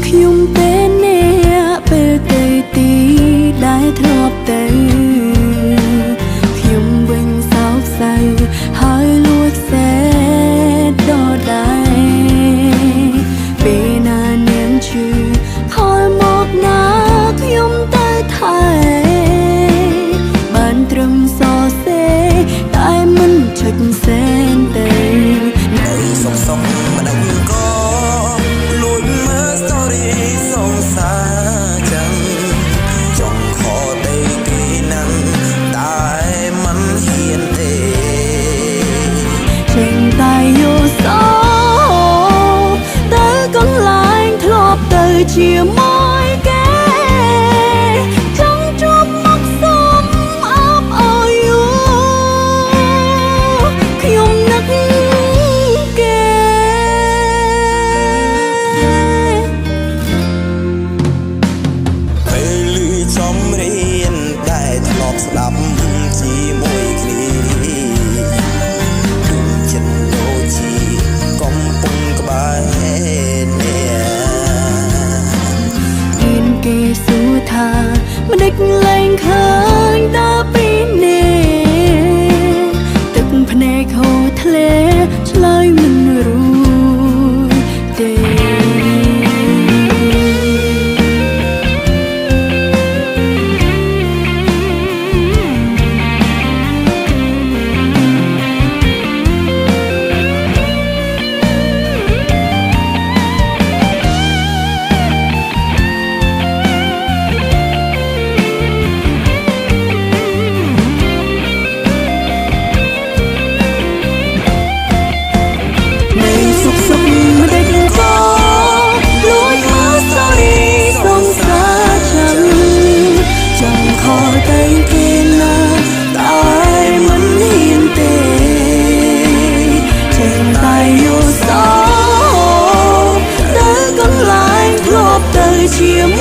ខ្ញុំទេអ្នកពេលទៅទីដែលធ្លាប់ទៅខ្ញុំវិញសោកសៅហើយលួចសេតដល់ដែរពេលណានាងឈឺខលមកណាខ្ញុំទៅថែបានត្រឹមសរសេរតែមិនឆុចសែនទេនៅសុខសុខមិនដឹងក៏លួចមើល story សងសាចឹងចង់ខកទៅពីនឹងតែមិនហ៊ានទេចេញតែយោសោទៅកន្លែងធ្លាប់ទៅជាមួយគេចង់ជួបមកសុំអបអរយូខ្ញុំនឹកគេពេលឮចំរៀនដែលធ្លាប់ស្ដាប់ជាមួយគ្នាដូចចិត្តដូចជាកំពុងក្បែរអ្នកមានគេសួរថាមិនដេចលែងឃើញដល់ពីនេះទឹកភ្នែកហូរធ្លាឆ្លើយមិនរួចទេជា